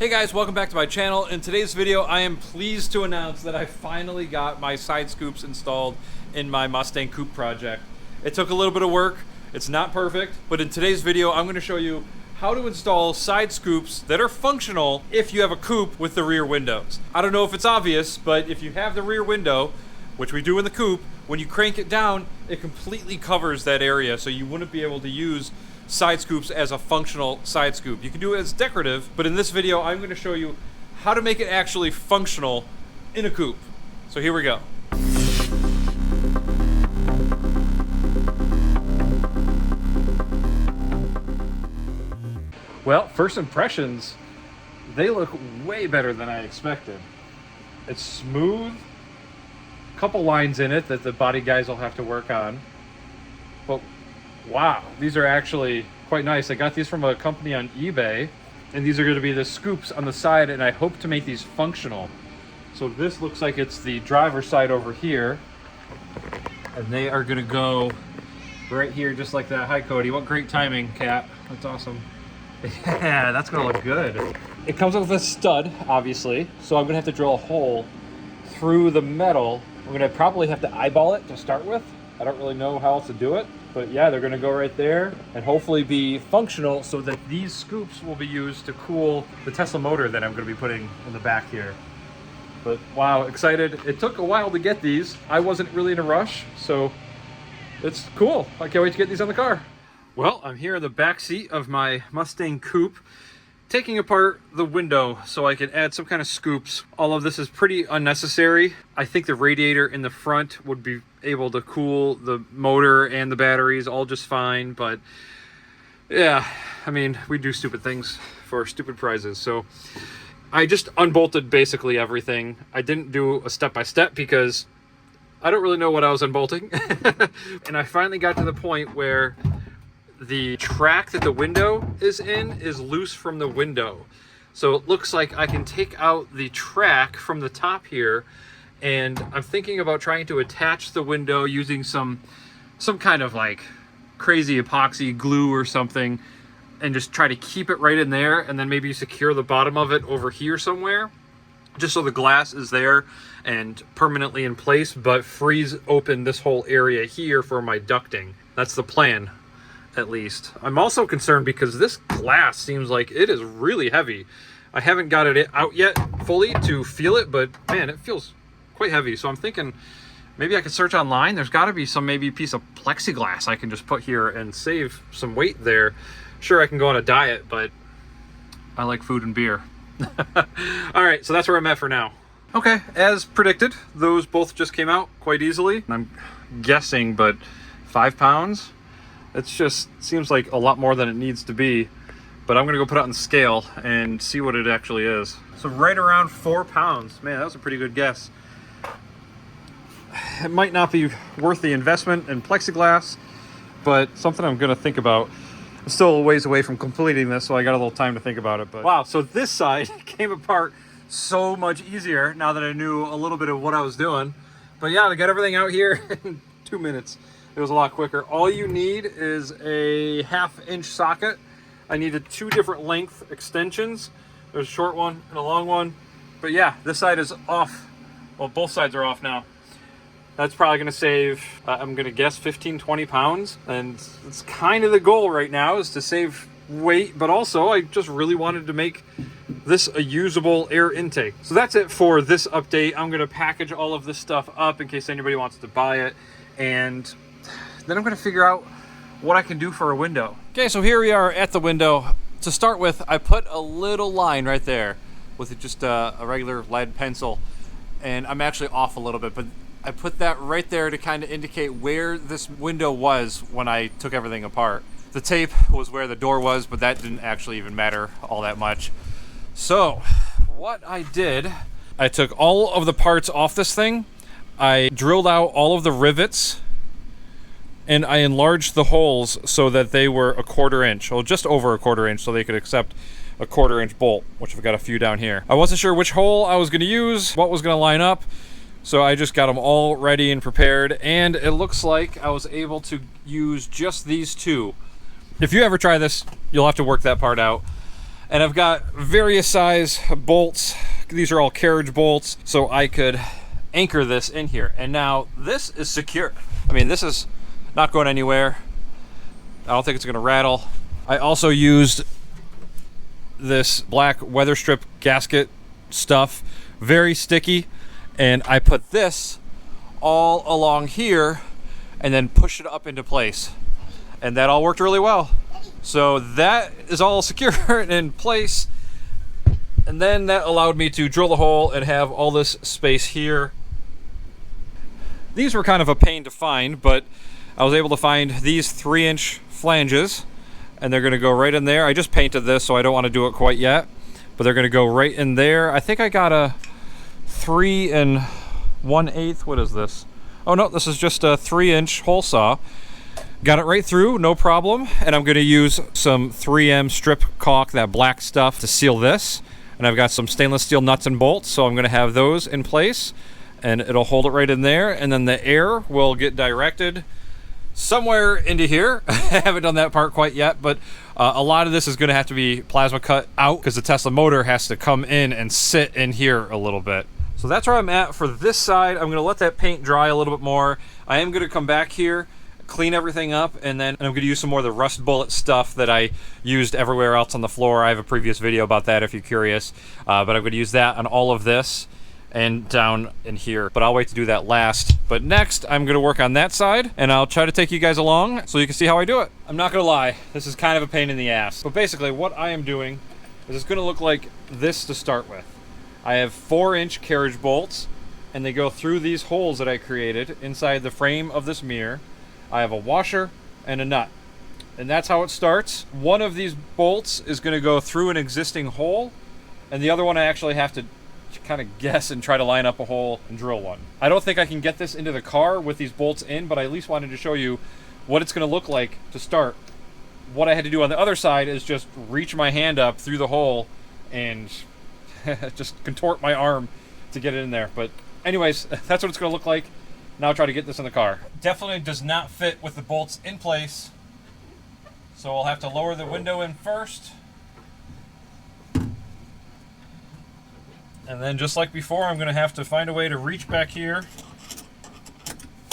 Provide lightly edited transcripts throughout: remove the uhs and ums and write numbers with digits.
Hey guys, welcome back to my channel. In today's video, I am pleased to announce that I finally got my side scoops installed in my Mustang Coupe project. It took a little bit of work. It's not perfect, but in today's video, I'm going to show you how to install side scoops that are functional if you have a coupe with the rear windows. I don't know if it's obvious, but if you have the rear window, which we do in the coupe, when you crank it down, it completely covers that area, so you wouldn't be able to use side scoops as a functional side scoop. You can do it as decorative, but in this video I'm going to show you how to make it actually functional in a coupe. So here we go. Well, first impressions, they look way better than I expected. It's smooth, a couple lines in it that the body guys will have to work on, but wow, these are actually quite nice. I got these from a company on eBay, and these are going to be the scoops on the side, and I hope to make these functional. So this looks like it's the driver's side over here, and they are going to go right here just like that. Hi Cody, what great timing, Cat. That's awesome. Yeah, that's going to look good. It comes with a stud, obviously, so I'm going to have to drill a hole through the metal. I'm going to probably have to eyeball it to start with. I don't really know how else to do it. But yeah, they're gonna go right there and hopefully be functional so that these scoops will be used to cool the Tesla motor that I'm gonna be putting in the back here. But wow, excited. It took a while to get these. I wasn't really in a rush, so it's cool. I can't wait to get these on the car. Well, I'm here in the back seat of my Mustang Coupe, taking apart the window so I can add some kind of scoops. All of this is pretty unnecessary. I think the radiator in the front would be able to cool the motor and the batteries all just fine, but yeah, I mean, we do stupid things for stupid prizes. So I just unbolted basically everything. I didn't do a step-by-step because I don't really know what I was unbolting. And I finally got to the point where the track that the window is in is loose from the window. So it looks like I can take out the track from the top here, and I'm thinking about trying to attach the window using some kind of like crazy epoxy glue or something, and just try to keep it right in there, and then maybe secure the bottom of it over here somewhere, just so the glass is there and permanently in place, but freeze open this whole area here for my ducting. That's the plan, at least. I'm also concerned because this glass seems like it is really heavy. I haven't got it out yet fully to feel it, but man, it feels quite heavy. So I'm thinking maybe I could search online. There's got to be some maybe piece of plexiglass I can just put here and save some weight there. Sure, I can go on a diet, but I like food and beer. All right, so that's where I'm at for now. Okay, as predicted, those both just came out quite easily. I'm guessing, but 5 pounds? It just seems like a lot more than it needs to be, but I'm gonna go put it on the scale and see what it actually is. So right around 4 pounds. Man, that was a pretty good guess. It might not be worth the investment in plexiglass, but something I'm gonna think about. I'm still a ways away from completing this, so I got a little time to think about it. But wow, so this side came apart so much easier now that I knew a little bit of what I was doing. But yeah, I got everything out here in 2 minutes. It was a lot quicker. All you need is a 1/2 inch socket. I needed 2 different length extensions. There's a short one and a long one. But yeah, this side is off. Well, both sides are off now. That's probably gonna save, I'm gonna guess 15-20 pounds. And it's kind of the goal right now, is to save weight, but also I just really wanted to make this a usable air intake. So that's it for this update. I'm gonna package all of this stuff up in case anybody wants to buy it. And then I'm going to figure out what I can do for a window. Okay, so here we are at the window. To start with, I put a little line right there with just a regular lead pencil, and I'm actually off a little bit, but I put that right there to kind of indicate where this window was when I took everything apart. The tape was where the door was, but that didn't actually even matter all that much. So what I did, I took all of the parts off this thing. I drilled out all of the rivets, and I enlarged the holes so that they were 1/4 inch, well, just over 1/4 inch, so they could accept a 1/4 inch bolt, which I've got a few down here. I wasn't sure which hole I was going to use, what was going to line up, so I just got them all ready and prepared, and it looks like I was able to use just these 2. If you ever try this, you'll have to work that part out. And I've got various size bolts. These are all carriage bolts, so I could anchor this in here. And now this is secure. I mean, this is not going anywhere. I don't think it's gonna rattle. I also used this black weather strip gasket stuff, very sticky, and I put this all along here and then push it up into place. And that all worked really well. So that is all secure and in place. And then that allowed me to drill the hole and have all this space here. These were kind of a pain to find, but I was able to find these 3-inch flanges, and they're gonna go right in there. I just painted this, so I don't wanna do it quite yet, but they're gonna go right in there. I think I got a 3 1/8, what is this? Oh no, this is just a 3-inch hole saw. Got it right through, no problem. And I'm gonna use some 3M strip caulk, that black stuff, to seal this. And I've got some stainless steel nuts and bolts, so I'm gonna have those in place, and it'll hold it right in there. And then the air will get directed somewhere into here. I haven't done that part quite yet, but a lot of this is gonna have to be plasma cut out because the Tesla motor has to come in and sit in here a little bit. So that's where I'm at for this side. I'm gonna let that paint dry a little bit more. I am gonna come back here, clean everything up, and then I'm gonna use some more of the rust bullet stuff that I used everywhere else on the floor. I have a previous video about that if you're curious, but I'm gonna use that on all of this and down in here, but I'll wait to do that last. But next, I'm gonna work on that side, and I'll try to take you guys along so you can see how I do it. I'm not gonna lie, this is kind of a pain in the ass, but basically what I am doing is it's gonna look like this to start with. I have 4-inch carriage bolts, and they go through these holes that I created inside the frame of this mirror. I have a washer and a nut, and that's how it starts. One of these bolts is going to go through an existing hole, and the other one I actually have to kind of guess and try to line up a hole and drill one. I don't think I can get this into the car with these bolts in, but I at least wanted to show you what it's going to look like to start. What I had to do on the other side is just reach my hand up through the hole and just contort my arm to get it in there. But anyways, that's what it's going to look like. Now I'll try to get this in the car. Definitely does not fit with the bolts in place, so I'll have to lower the window in first. And then just like before, I'm going to have to find a way to reach back here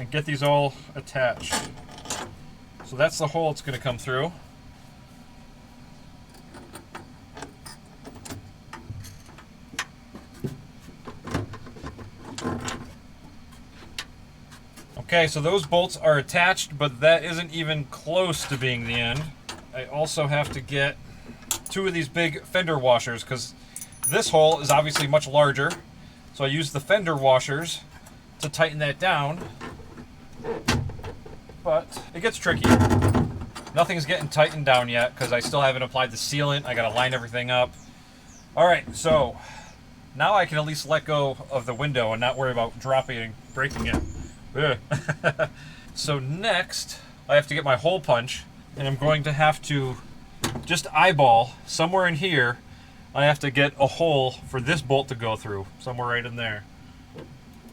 and get these all attached. So that's the hole it's going to come through. Okay, so those bolts are attached, but that isn't even close to being the end. I also have to get 2 of these big fender washers because this hole is obviously much larger. So I use the fender washers to tighten that down, but it gets tricky. Nothing's getting tightened down yet because I still haven't applied the sealant. I gotta line everything up. All right, so now I can at least let go of the window and not worry about dropping and breaking it. So next, I have to get my hole punch, and I'm going to have to just eyeball somewhere in here. I have to get a hole for this bolt to go through, somewhere right in there.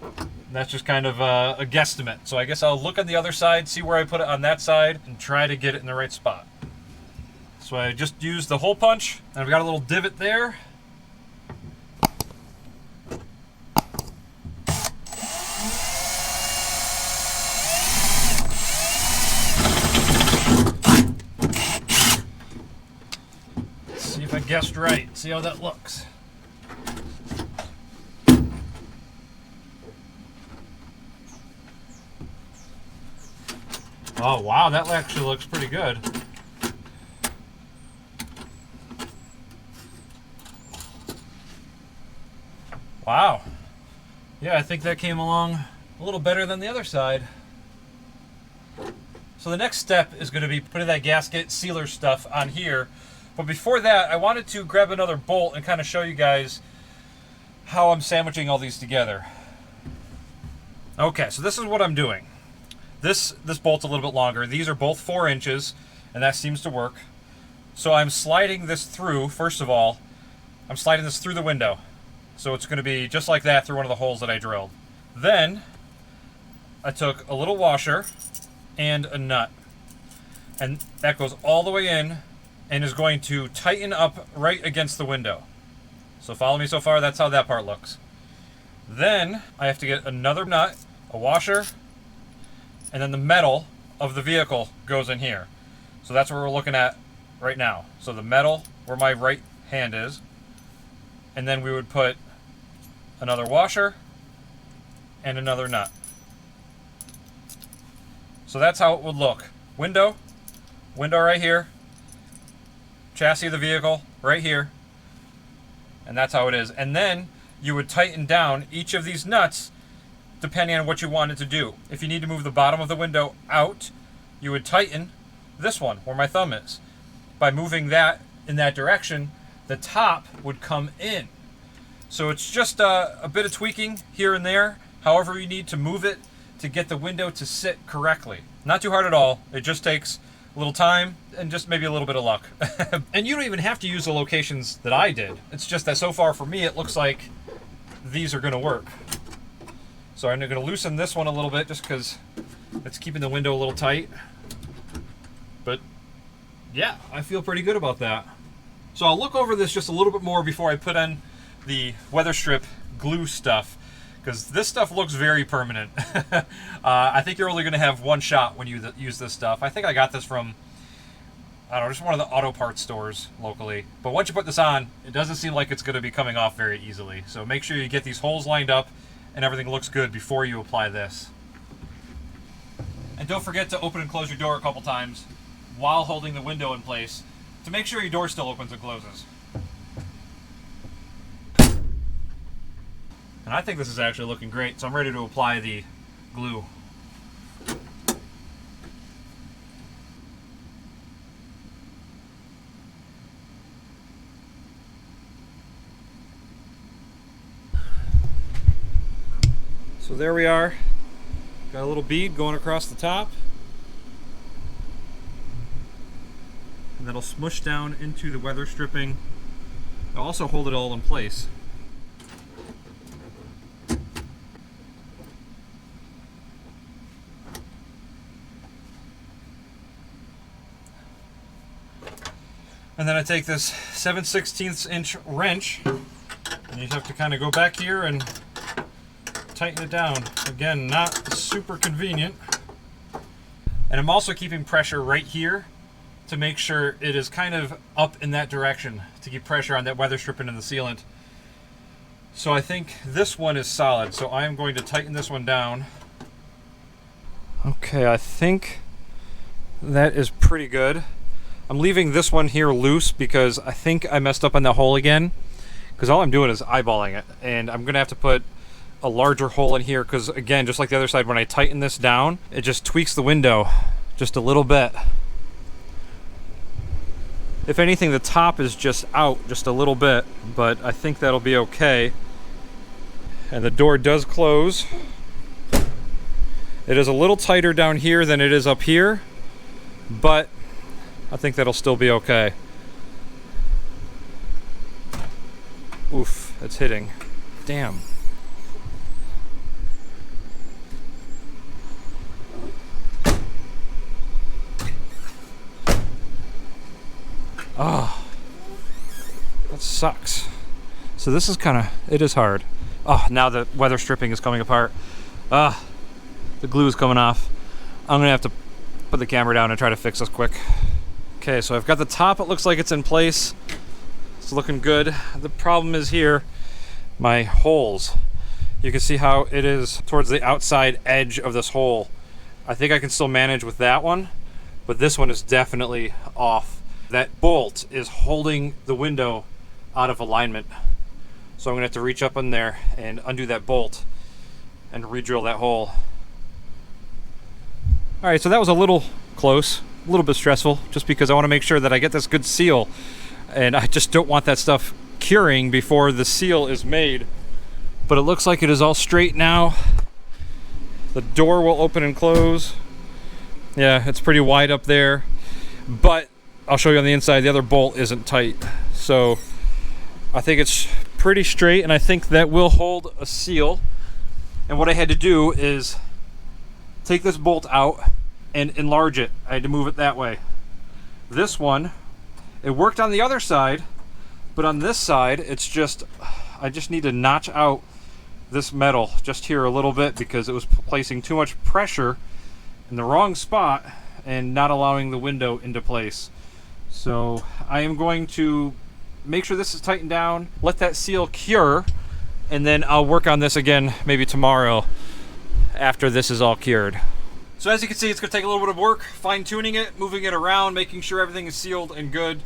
And that's just kind of a guesstimate. So I guess I'll look on the other side, see where I put it on that side, and try to get it in the right spot. So I just used the hole punch, and I've got a little divot there. Guessed right. See how that looks. Oh wow, that actually looks pretty good. Wow. Yeah, I think that came along a little better than the other side. So the next step is going to be putting that gasket sealer stuff on here. But before that, I wanted to grab another bolt and kind of show you guys how I'm sandwiching all these together. Okay, so this is what I'm doing. This bolt's a little bit longer. These are both 4 inches, and that seems to work. So I'm sliding this through, first of all, I'm sliding this through the window. So it's going to be just like that through one of the holes that I drilled. Then, I took a little washer and a nut. And that goes all the way in and is going to tighten up right against the window. So follow me so far, that's how that part looks. Then I have to get another nut, a washer, and then the metal of the vehicle goes in here. So that's what we're looking at right now. So the metal where my right hand is, and then we would put another washer and another nut. So that's how it would look. Window right here, chassis of the vehicle right here, and that's how it is. And then you would tighten down each of these nuts depending on what you wanted to do. If you need to move the bottom of the window out, you would tighten this one where my thumb is. By moving that in that direction, the top would come in. So it's just a bit of tweaking here and there, however you need to move it to get the window to sit correctly. Not too hard at all. It just takes a little time and just maybe a little bit of luck. And you don't even have to use the locations that I did. It's just that so far for me it looks like these are going to work. So I'm going to loosen this one a little bit just because it's keeping the window a little tight. But yeah, I feel pretty good about that. So I'll look over this just a little bit more before I put in the weather strip glue stuff, because this stuff looks very permanent. I think you're only going to have one shot when you use this stuff. I think I got this from, I don't know, just one of the auto parts stores locally. But once you put this on, it doesn't seem like it's going to be coming off very easily. So make sure you get these holes lined up and everything looks good before you apply this. And don't forget to open and close your door a couple times while holding the window in place to make sure your door still opens and closes. And I think this is actually looking great, so I'm ready to apply the glue. So there we are. Got a little bead going across the top. And that'll smush down into the weather stripping. It'll also hold it all in place. And then I take this 7/16 inch wrench, and you have to kind of go back here and tighten it down. Again, not super convenient. And I'm also keeping pressure right here to make sure it is kind of up in that direction to keep pressure on that weather stripping and the sealant. So I think this one is solid, so I am going to tighten this one down. Okay, I think that is pretty good. I'm leaving this one here loose because I think I messed up on the hole again, because all I'm doing is eyeballing it, and I'm gonna have to put a larger hole in here because, again, just like the other side, when I tighten this down, it just tweaks the window just a little bit. If anything, the top is just out just a little bit, but I think that'll be okay. And the door does close. It is a little tighter down here than it is up here, but I think that'll still be okay. Oof, it's hitting. Damn. Oh, that sucks. So this is it is hard. Oh, now the weather stripping is coming apart. The glue is coming off. I'm gonna have to put the camera down and try to fix this quick. Okay, so I've got the top, it looks like it's in place. It's looking good. The problem is here, my holes. You can see how it is towards the outside edge of this hole. I think I can still manage with that one, but this one is definitely off. That bolt is holding the window out of alignment. So I'm gonna have to reach up in there and undo that bolt and re-drill that hole. All right, so that was a little close, a little bit stressful, just because I want to make sure that I get this good seal, and I just don't want that stuff curing before the seal is made. But it looks like it is all straight now. The door will open and close. Yeah, it's pretty wide up there, but I'll show you on the inside, the other bolt isn't tight. So I think it's pretty straight, and I think that will hold a seal. And what I had to do is take this bolt out and enlarge it. I had to move it that way. This one It worked on the other side, but on this side, I just need to notch out this metal just here a little bit because it was placing too much pressure in the wrong spot and not allowing the window into place. So I am going to make sure this is tightened down, let that seal cure, and then I'll work on this again maybe tomorrow after this is all cured. So as you can see, it's going to take a little bit of work, fine-tuning it, moving it around, making sure everything is sealed and good,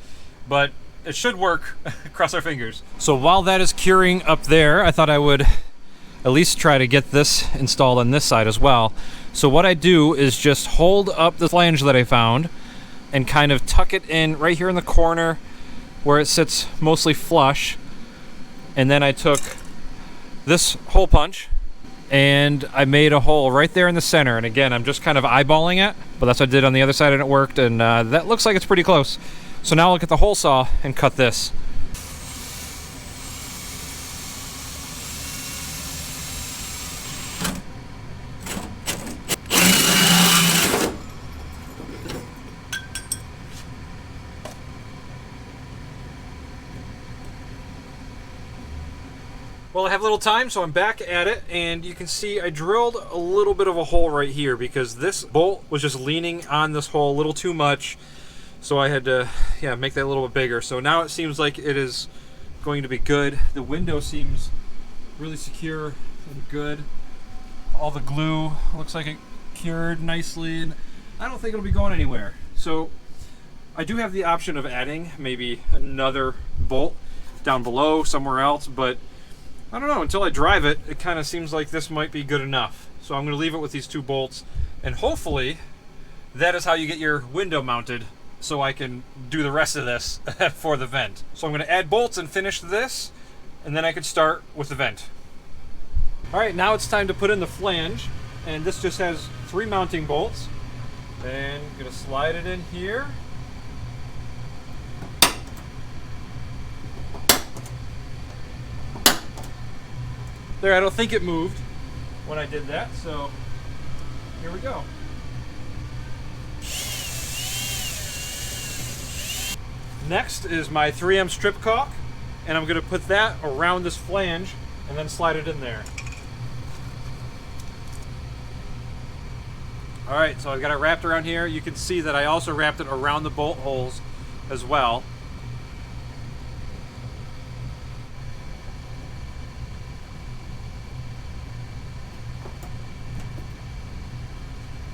but it should work. Cross our fingers. So while that is curing up there, I thought I would at least try to get this installed on this side as well. So what I do is just hold up the flange that I found and kind of tuck it in right here in the corner where it sits mostly flush. And then I took this hole punch and I made a hole right there in the center. And again, I'm just kind of eyeballing it, but that's what I did on the other side and it worked. And that looks like it's pretty close. So now I'll get the hole saw and cut this. Well, I have a little time, so I'm back at it, and you can see I drilled a little bit of a hole right here because this bolt was just leaning on this hole a little too much, so I had to make that a little bit bigger. So now it seems like it is going to be good. The window seems really secure and good. All the glue looks like it cured nicely, and I don't think it'll be going anywhere. So I do have the option of adding maybe another bolt down below somewhere else, but I don't know, until I drive it, it kind of seems like this might be good enough. So I'm going to leave it with these two bolts, and hopefully that is how you get your window mounted so I can do the rest of this for the vent. So I'm going to add bolts and finish this, and then I can start with the vent. All right, now it's time to put in the flange, and this just has 3 mounting bolts. And I'm going to slide it in here. There, I don't think it moved when I did that, so here we go. Next is my 3M strip caulk, and I'm going to put that around this flange and then slide it in there. Alright, so I've got it wrapped around here. You can see that I also wrapped it around the bolt holes as well.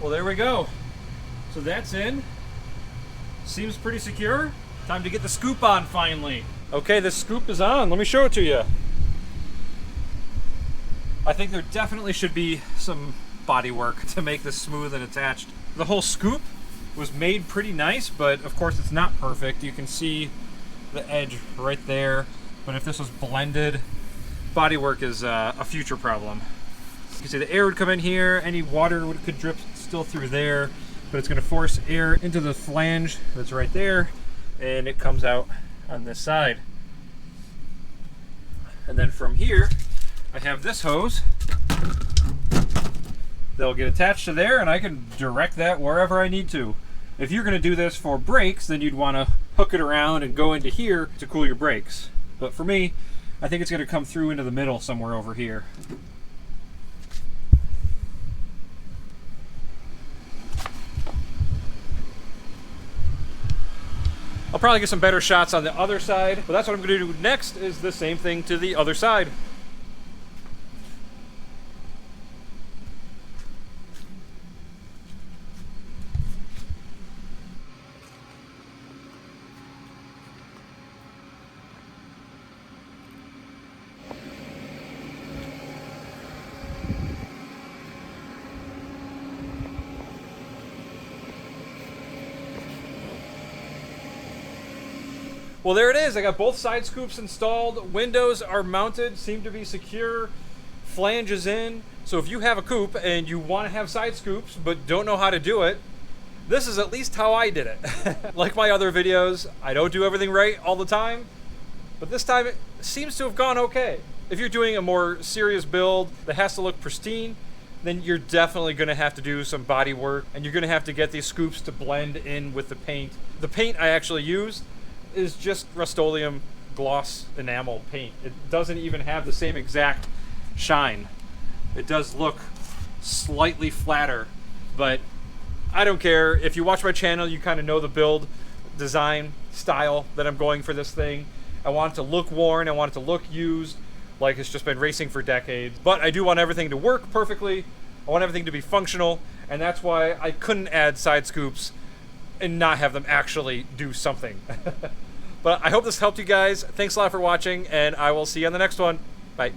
Well, there we go. So that's in. Seems pretty secure. Time to get the scoop on finally. Okay, the scoop is on. Let me show it to you. I think there definitely should be some body work to make this smooth and attached. The whole scoop was made pretty nice, but of course it's not perfect. You can see the edge right there. But if this was blended, body work is a future problem. You can see the air would come in here, any water could drip still through there, but it's going to force air into the flange that's right there, and it comes out on this side. And then from here, I have this hose that'll get attached to there, and I can direct that wherever I need to. If you're going to do this for brakes, then you'd want to hook it around and go into here to cool your brakes. But for me, I think it's going to come through into the middle somewhere over here. I'll probably get some better shots on the other side, but that's what I'm going to do next, is the same thing to the other side. Well, there it is. I got both side scoops installed. Windows are mounted, seem to be secure. Flange is in. So if you have a coupe and you want to have side scoops but don't know how to do it, this is at least how I did it. Like my other videos, I don't do everything right all the time, but this time it seems to have gone okay. If you're doing a more serious build that has to look pristine, then you're definitely going to have to do some body work, and you're going to have to get these scoops to blend in with the paint. The paint I actually used is just Rust-Oleum gloss enamel paint. It doesn't even have the same exact shine. It does look slightly flatter, but I don't care. If you watch my channel, you kind of know the build, design, style that I'm going for this thing. I want it to look worn. I want it to look used, like it's just been racing for decades. But I do want everything to work perfectly. I want everything to be functional, and that's why I couldn't add side scoops and not have them actually do something. But I hope this helped you guys. Thanks a lot for watching, and I will see you on the next one. Bye.